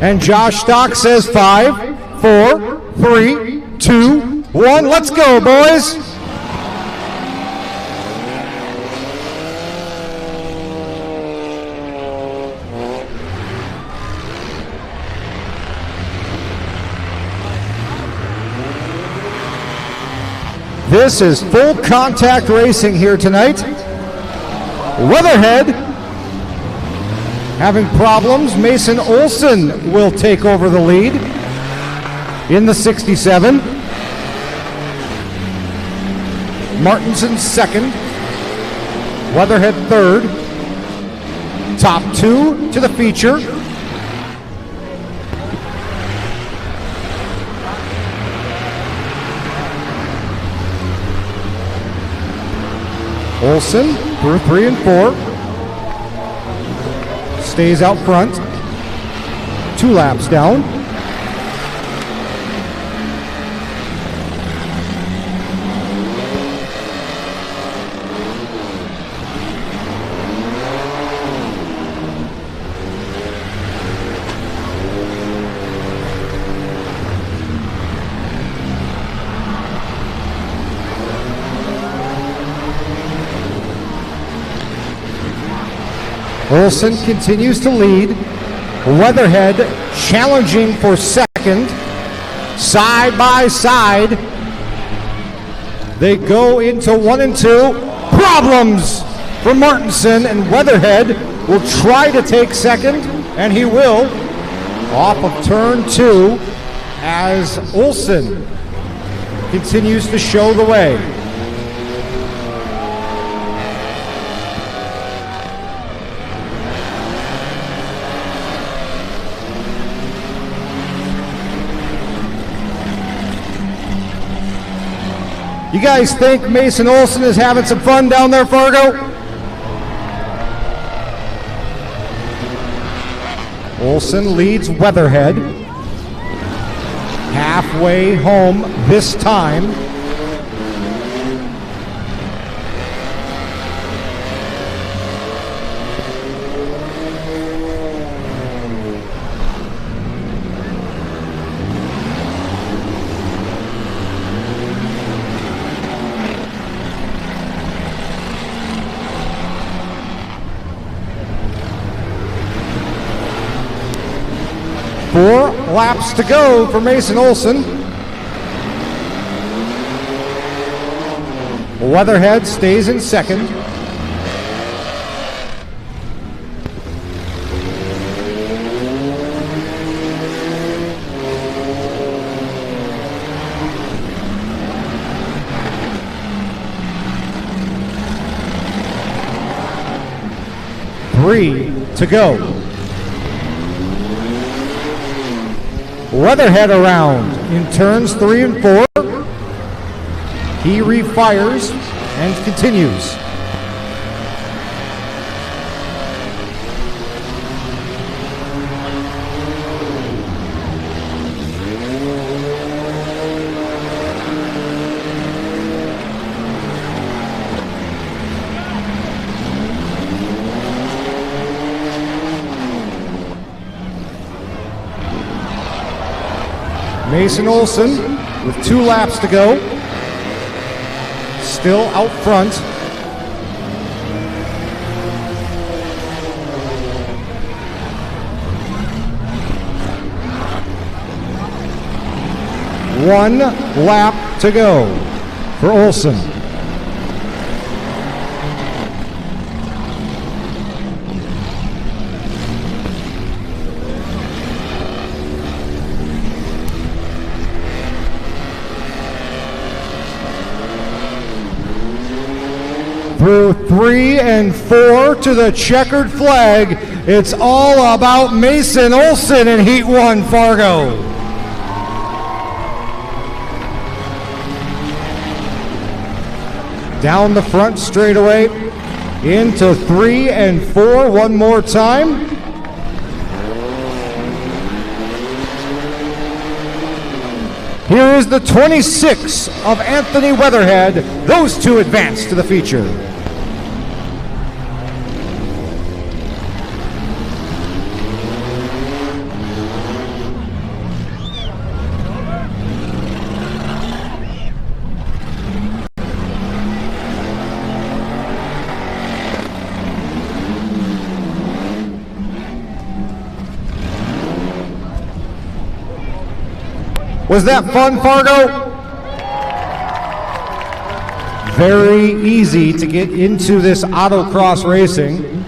And Josh Stock says 5, 4, 3, 2, 1. Let's go, boys. This is full contact racing here tonight. Weatherhead having problems. Mason Olson will take over the lead in the 67. Martinson second. Weatherhead third. Top two to the feature. Olson through 3 and 4. Stays out front. 2 laps down. Olson continues to lead. Weatherhead challenging for second. Side by side. They go into 1 and 2. Problems for Martinson, and Weatherhead will try to take second, and he will, off of turn 2 as Olson continues to show the way. You guys think Mason Olson is having some fun down there, Fargo? Olson leads Weatherhead. Halfway home this time. Four laps to go for Mason Olson. Weatherhead stays in second. Three to go. Weatherhead around in turns 3 and 4. He refires and continues. Mason Olson with 2 laps to go, still out front. One lap to go for Olson. Through 3 and 4 to the checkered flag. It's all about Mason Olson in Heat 1, Fargo. Down the front straightaway into 3 and 4 one more time. Here is the 26 of Anthony Weatherhead. Those two advance to the feature. Was that fun, Fargo? Very easy to get into this autocross racing.